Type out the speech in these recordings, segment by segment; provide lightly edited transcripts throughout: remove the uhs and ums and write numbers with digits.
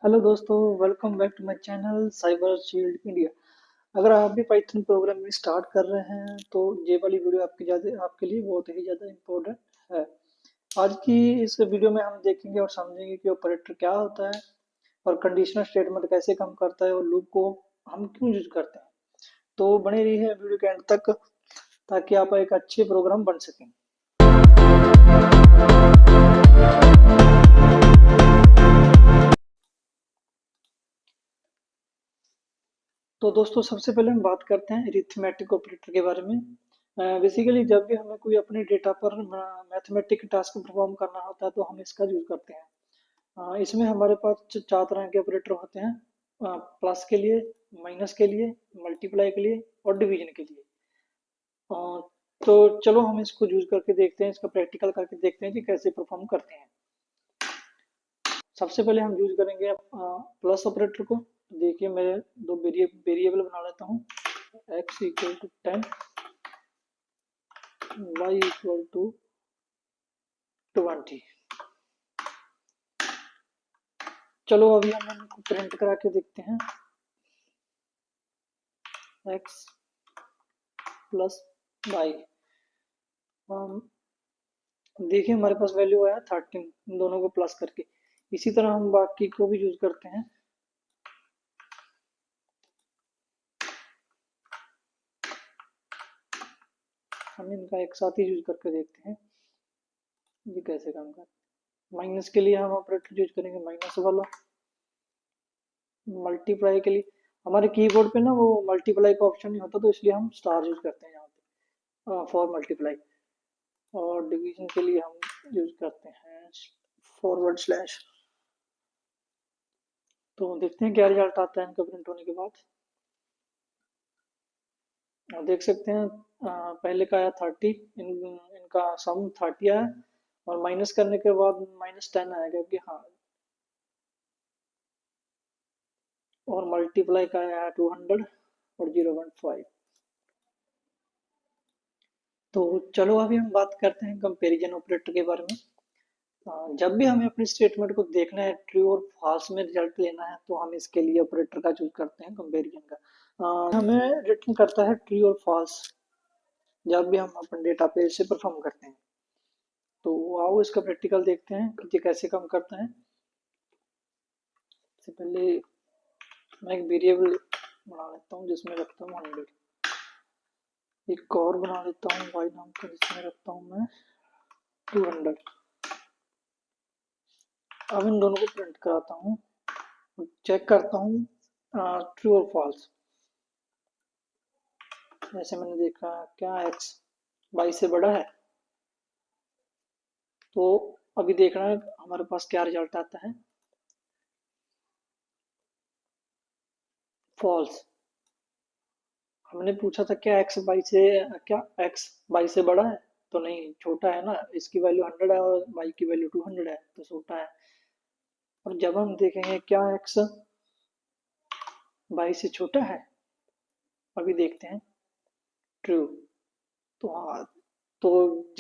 Hello दोस्तों, welcome back to my channel Cyber Shield India. अगर आप भी पाइथन प्रोग्रामिंग स्टार्ट कर रहे हैं तो ये वाली वीडियो आपके लिए बहुत ही ज़्यादा इम्पोर्टेंट है। आज की इस वीडियो में हम देखेंगे और समझेंगे कि ऑपरेटर क्या होता है और कंडीशनल स्टेटमेंट कैसे काम करता है और लूप को हम क्यों यूज करते हैं। तो बने रहिए वीडियो के एंड तक ताकि आप एक अच्छे प्रोग्राम बन सकें। तो दोस्तों, सबसे पहले हम बात करते हैं अरिथमेटिक ऑपरेटर के बारे में। बेसिकली जब भी हमें कोई अपने डेटा पर मैथमेटिक टास्क परफॉर्म करना होता है तो हम इसका यूज करते हैं। इसमें हमारे पास चार तरह के ऑपरेटर होते हैं। प्लस के लिए, माइनस के लिए, मल्टीप्लाई के लिए और डिवीजन के लिए। अ, तो चलो हम इसको यूज करके देखते हैं, इसका प्रैक्टिकल करके देखते हैं कि कैसे परफॉर्म करते हैं। सबसे पहले हम यूज करेंगे प्लस ऑपरेटर को। देखिए, मैं दो वेरिएबल बना लेता हूँ। x equal to 10, y equal to 20। चलो अभी हम इनको प्रिंट करा के देखते हैं। x प्लस वाई, देखिए हमारे पास वैल्यू आया 13, इन दोनों को प्लस करके। इसी तरह हम बाकी को भी यूज करते हैं। हम इनका एक साथ ही यूज करके देखते हैं ये कैसे काम करता है। माइनस के लिए हम ऑपरेटर यूज करेंगे माइनस वाला। मल्टीप्लाई के लिए हमारे कीबोर्ड पे ना वो मल्टीप्लाई का ऑप्शन नहीं होता, तो इसलिए हम स्टार यूज करते हैं यहाँ पे फॉर मल्टीप्लाई। और डिवीजन के लिए हम यूज करते हैं फॉरवर्ड स्लैश। तो देखते हैं क्या रिजल्ट आता है इनका प्रिंट होने के बाद। देख सकते हैं पहले का आया 30, इनका सम 30 आया और माइनस करने के बाद -10 आएगा कि हाँ। और मल्टीप्लाई का आया 200 और 0.5। तो चलो अभी हम बात करते हैं कंपैरिजन ऑपरेटर के बारे में। जब भी हमें अपनी स्टेटमेंट को देखना है, ट्रू और फॉल्स में रिजल्ट लेना है, तो हम इसके लिए ऑपरेटर का चूज करते हैं कंपैरिजन का। हमें रिटर्न करता है ट्रू और फॉल्स जब भी हम अपने डेटा पे इसे परफॉर्म करते हैं। तो आओ इसका प्रैक्टिकल देखते हैं कि ये कैसे काम करता है। सबसे पहले मैं एक वेरिएबल बना लेता हूँ जिसमें रखता हूँ 100। एक और बना लेता हूँ y नाम का जिसमें रखता हूँ मैं 200। अब इन दोनों को प्रिंट कराता हूँ, चेक करता हूँ ट्रू और फॉल्स। जैसे मैंने देखा क्या x y से बड़ा है, तो अभी देखना है हमारे पास क्या रिजल्ट आता है। फॉल्स। हमने पूछा था क्या x y से बड़ा है, तो नहीं, छोटा है ना। इसकी वैल्यू 100 है और y की वैल्यू 200 है, तो छोटा है। और जब हम देखेंगे क्या x y से छोटा है, अभी देखते हैं ट्रू। तो हाँ, तो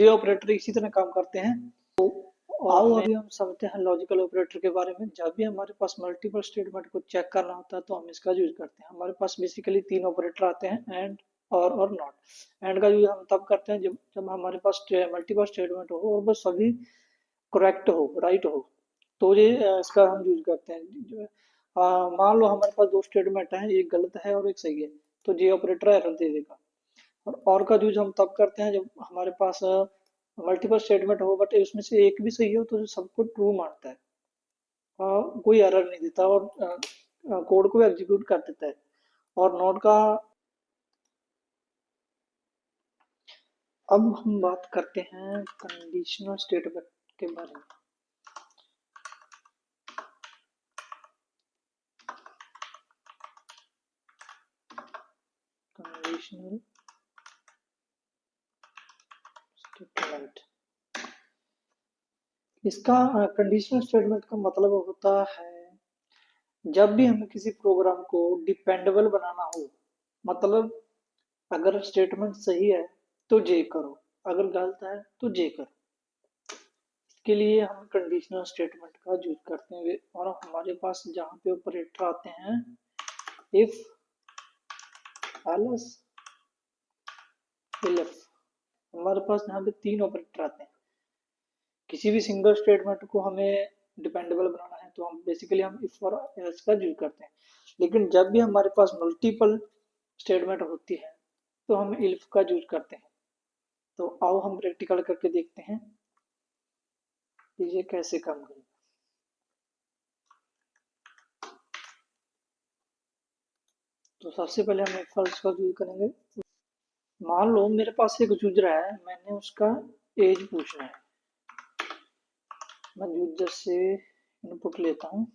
ये ऑपरेटर इसी तरह काम करते हैं। और आओ अभी हम समझते हैं लॉजिकल ऑपरेटर के बारे में। जब भी हमारे पास मल्टीपल स्टेटमेंट को चेक करना होता है तो हम इसका यूज करते हैं। हमारे पास बेसिकली तीन ऑपरेटर आते हैं, एंड, और नॉट। एंड का यूज हम तब करते हैं जब हमारे पास मल्टीपल स्टेटमेंट हो और वो सभी करेक्ट हो, राइट हो, तो ये इसका हम यूज करते हैं। मान लो हमारे पास दो स्टेटमेंट हैं, एक गलत है और एक सही है, तो ये ऑपरेटर एरर दे देगा। और का यूज हम तब करते हैं जब हमारे पास मल्टीपल स्टेटमेंट हो बट उसमें से एक भी सही हो तो सबको ट्रू मानता है, कोई एरर नहीं देता और कोड को एग्जीक्यूट कर देता है। और नोट का अब हम बात करते हैं कंडीशनल स्टेटमेंट के बारे में। कंडीशनल स्टेटमेंट, इसका कंडीशनल स्टेटमेंट का मतलब होता है जब भी हमें किसी प्रोग्राम को डिपेंडेबल बनाना हो। मतलब अगर स्टेटमेंट सही है तो जे करो, अगर गलत है तो जे करो। के लिए हम कंडीशनल स्टेटमेंट का यूज करते हैं और हमारे पास जहाँ पे ऑपरेटर आते हैं इफ, एल्स, एल्फ, हमारे पास यहाँ पे 3 ऑपरेटर आते हैं। किसी भी सिंगल स्टेटमेंट को हमें डिपेंडेबल बनाना है तो हम बेसिकली हम इफ और एल्स का यूज करते हैं। लेकिन जब भी हमारे पास मल्टीपल स्टेटमेंट होती है तो हम इल्फ का यूज करते हैं। तो आओ हम प्रैक्टिकल करके देखते हैं कि ये कैसे काम करेगा। तो सबसे पहले हम इफ एल्स का यूज करेंगे। मान लो मेरे पास एक यूजर है, मैंने उसका एज पूछना है। मैं यूजर से इनपुट लेता हूँ।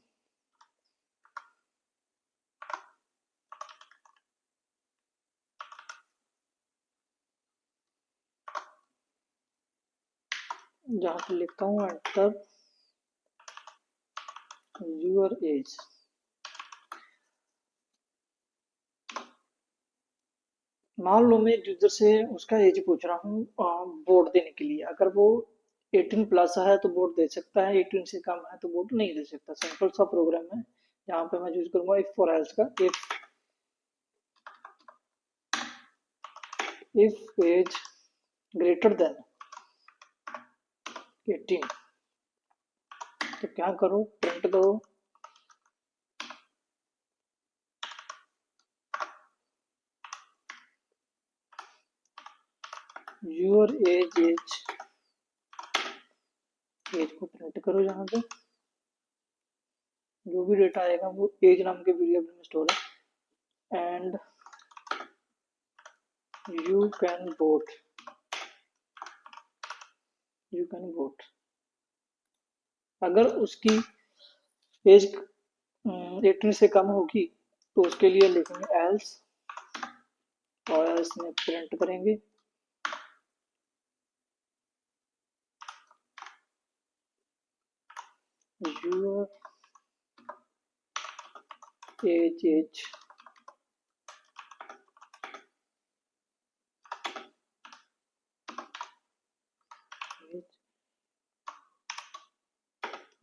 जहाँ पे लिखता हूँ एंटर यूर एज। मान लो मैं यूजर से उसका एज पूछ रहा हूँ वोट देने के लिए। अगर वो 18 प्लस है तो वोट दे सकता है, 18 से कम है तो वोट नहीं दे सकता। सिंपल सा प्रोग्राम है। यहाँ पे मैं यूज करूंगा इफ और एल्स का। इफ एज ग्रेटर देन 18 तो क्या करो, प्रिंट करो यूर एज को प्रिंट करो। यहाँ पे जो भी डेटा आएगा वो एज नाम के वेरिएबल में स्टोर है। And you can vote, you can vote. अगर उसकी एज 18 से कम होगी तो उसके लिए लिखेंगे एल्स और एल्स में प्रिंट करेंगे यूर एज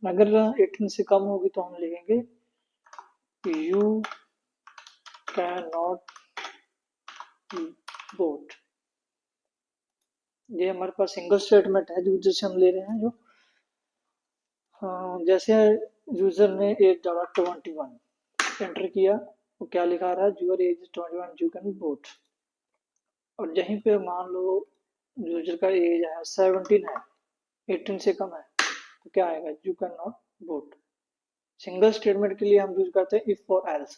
अगर 18 से कम होगी तो हम लिखेंगे यू कैन नॉट वोट। ये हमारे पास सिंगल स्टेटमेंट है जो जैसे हम ले रहे हैं। जो जैसे यूजर ने एज डाला 21 एंटर किया तो क्या लिखा रहा है your age 21 you can vote. और यहीं पे मान लो यूजर का एज है 17 है, 18 से कम है तो क्या आएगा you can not vote. Single statement के लिए हम यूज करते हैं इफ और एल्स।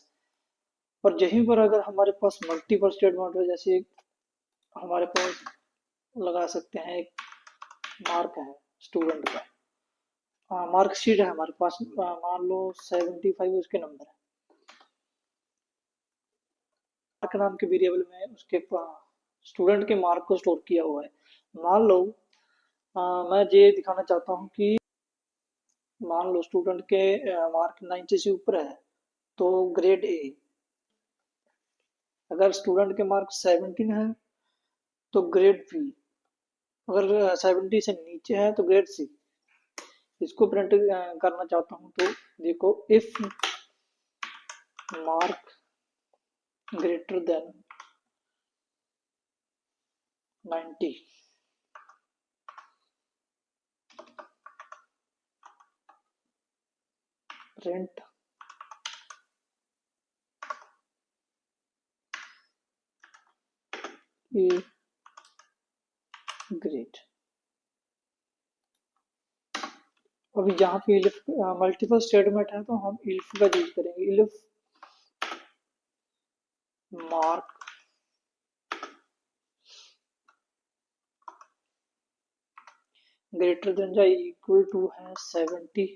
और यहीं पर अगर हमारे पास मल्टीपल स्टेटमेंट हो, जैसे हमारे पास लगा सकते हैं एक मार्क है स्टूडेंट का, मार्कशीट है हमारे पास, मान लो 75 उसके नंबर है। मार्क नाम के वेरिएबल में उसके स्टूडेंट के मार्क को स्टोर किया हुआ है। मान लो मैं ये दिखाना चाहता हूँ कि मान लो स्टूडेंट के मार्क 90 से ऊपर है तो ग्रेड ए। अगर स्टूडेंट के मार्क 17 है तो ग्रेड बी। अगर 70 से नीचे है तो ग्रेड सी। इसको प्रिंट करना चाहता हूँ तो देखो if mark greater than 90 print A grade. अभी जहाँ पे इलिफ मल्टीपल स्टेटमेंट है तो हम इल्फ का यूज करेंगे। इलिफ मार्क ग्रेटर देन या इक्वल टू है 70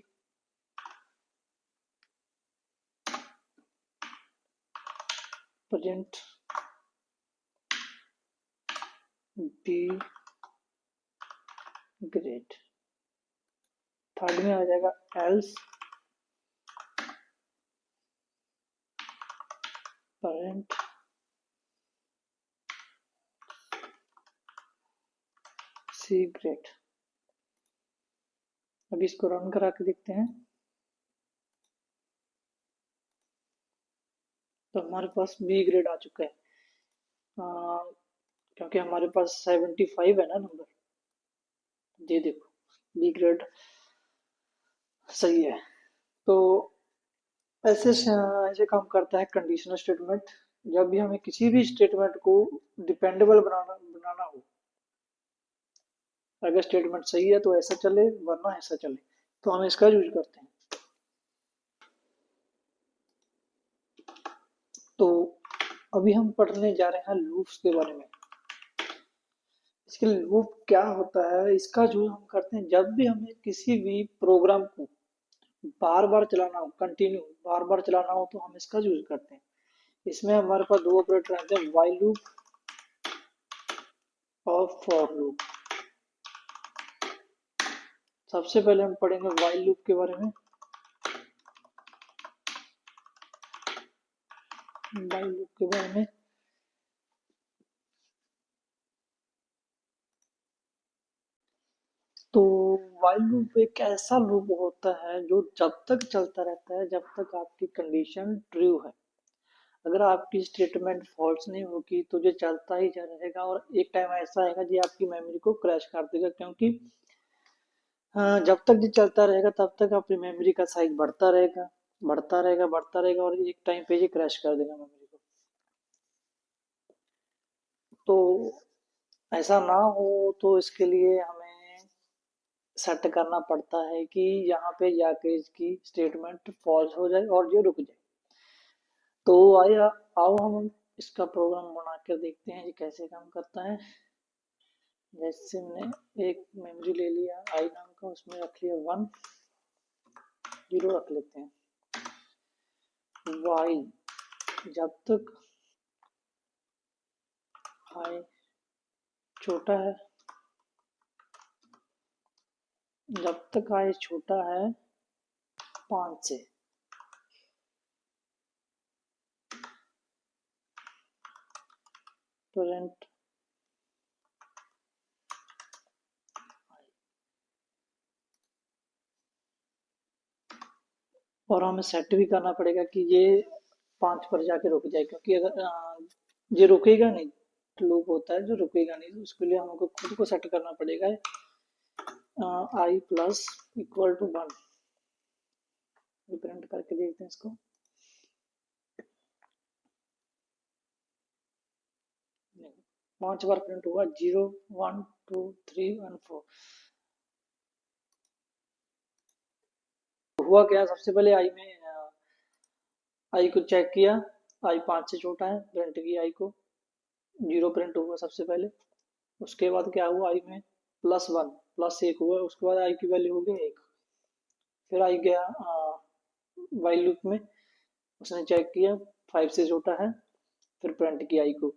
प्रिंट बी ग्रेड। थर्ड में आ जाएगा एल्स प्रिंट सी ग्रेड। अभी इसको रन करा के देखते हैं। तो हमारे पास बी ग्रेड आ चुका है। आ, क्योंकि हमारे पास 75 है ना नंबर। ये देखो बी ग्रेड सही है। तो ऐसे ऐसे काम करता है कंडीशनल स्टेटमेंट। जब भी हमें किसी भी स्टेटमेंट को डिपेंडेबल बनाना हो, अगर स्टेटमेंट सही है तो ऐसा चले, वरना ऐसा चले, तो हम इसका यूज करते हैं। तो अभी हम पढ़ने जा रहे हैं लूप्स के बारे में। इसके लूप क्या होता है, इसका जो हम करते हैं जब भी हमें किसी भी प्रोग्राम को बार बार चलाना हो, कंटिन्यू बार बार चलाना हो, तो हम इसका यूज करते हैं। इसमें हमारे पास दो ऑपरेटर आते हैं, व्हाइल लूप और फॉर लूप। सबसे पहले हम पढ़ेंगे व्हाइल लूप के बारे में। व्हाइल लूप के बारे में तो व्हाइल लूप एक ऐसा लूप होता है जो जब तक चलता रहता है जब तक आपकी कंडीशन ट्रू है। अगर आपकी स्टेटमेंट फॉल्स नहीं होगी तो ये चलता ही जा रहेगा, और एक टाइम ऐसा आएगा जो आपकी मेमोरी को क्रैश कर देगा। क्योंकि जब तक ये चलता रहेगा तब तक आपकी मेमोरी का साइज बढ़ता रहेगा, बढ़ता रहेगा, बढ़ता रहेगा, और एक टाइम पे ये क्रैश कर देगा मेमोरी को। तो ऐसा ना हो तो इसके लिए हमें सेट करना पड़ता है कि यहाँ पे जाके इसकी स्टेटमेंट फॉल्स हो जाए और ये रुक जाए। तो आइए आओ हम इसका प्रोग्राम बना कर देखते हैं ये कैसे काम करता है। जैसे हमने एक मेमोरी ले लिया आई नाम का, उसमें रख लिया 1, 0 रख लेते हैं। वाई जब तक आई छोटा है, जब तक आई छोटा है 5 से, प्रेजेंट और हमें सेट भी करना पड़ेगा कि ये 5 पर जाके रुक जाए। क्योंकि अगर ये रुकेगा नहीं, लूप होता है जो रुकेगा नहीं, तो उसके लिए हमको खुद को सेट करना पड़ेगा आई प्लस इक्वल टू 1। प्रिंट करके देखते हैं इसको। नहीं, 5 बार प्रिंट हुआ, 0 1 2 3 1 4। हुआ क्या, सबसे पहले आई में आई को चेक किया, आई 5 से छोटा है, प्रिंट किया आई को, 0 प्रिंट हुआ सबसे पहले। उसके बाद क्या हुआ, आई में +1 +1 हुआ, उसके बाद आई की वैल्यू हो गई 1। फिर आई गया वाइल लूप में, उसने चेक किया 5 से छोटा है, फिर प्रिंट किया आई को।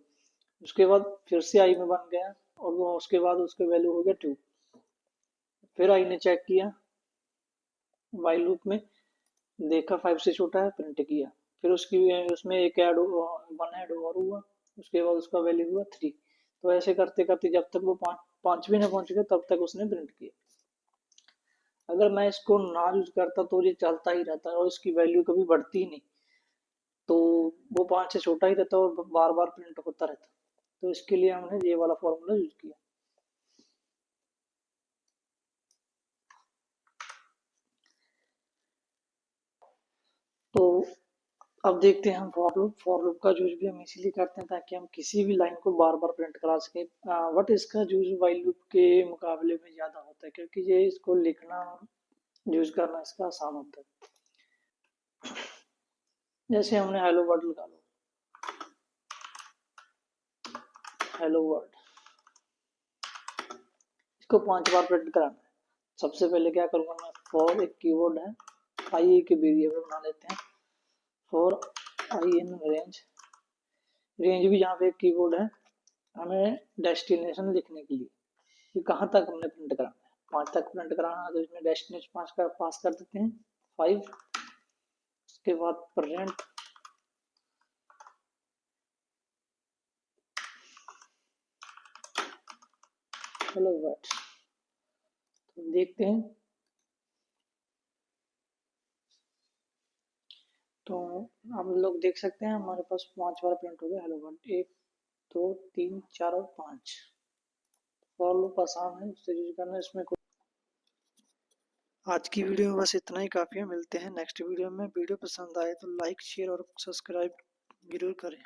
उसके बाद फिर से आई में बन गया, और वो उसके बाद उसके वैल्यू हो गया 2। फिर आई ने चेक किया वाइल लूप में, देखा 5 से छोटा है, प्रिंट किया। फिर उसकी उसमें एक ऐड 1 ऐड और हुआ, उसके बाद उसका वैल्यू हुआ 3। तो ऐसे करते करते जब तक वो 5 भी ना पहुंच गया तब तक उसने प्रिंट किया। अगर मैं इसको ना यूज करता तो ये चलता ही रहता और इसकी वैल्यू कभी बढ़ती ही नहीं। तो वो 5 से छोटा ही रहता और बार बार प्रिंट होता रहता। तो इसके लिए हमने ये वाला फॉर्मूला यूज किया। तो अब देखते हैं हम फॉर लूप। फॉर लूप का यूज भी हम इसीलिए करते हैं ताकि हम किसी भी लाइन को बार बार प्रिंट करा सकें। बट इसका यूज वाइल लूप के मुकाबले में ज़्यादा होता है, क्योंकि ये इसको लिखना यूज करना इसका आसान होता है। जैसे हमने हेलो वर्ड लगा लो, हेलो वर्ड, इसको 5 बार प्रिंट कराना है। सबसे पहले क्या करूँगा मैं, फॉर एक कीवर्ड है, आई के वेरिएबल बना लेते हैं। For I in range, range भी यहाँ पे एक कीवर्ड है हमें डेस्टिनेशन लिखने के लिए कि कहाँ तक हमने प्रिंट कराना है। 5 तक प्रिंट कराना है तो इसमें डेस्टिनेशन 5 का पास कर देते हैं 5। उसके बाद प्रेजेंट हेलो वर्ड। तो देखते हैं तो हम लोग देख सकते हैं हमारे पास 5 बार प्रिंट हो गया हेलो वर्ल्ड। 1 2 3 4 और 5। फॉर लूप आसान है, इससे यूज करना इसमें कोई। आज की वीडियो में बस इतना ही काफ़ी है। मिलते हैं नेक्स्ट वीडियो में। वीडियो पसंद आए तो लाइक शेयर और सब्सक्राइब जरूर करें।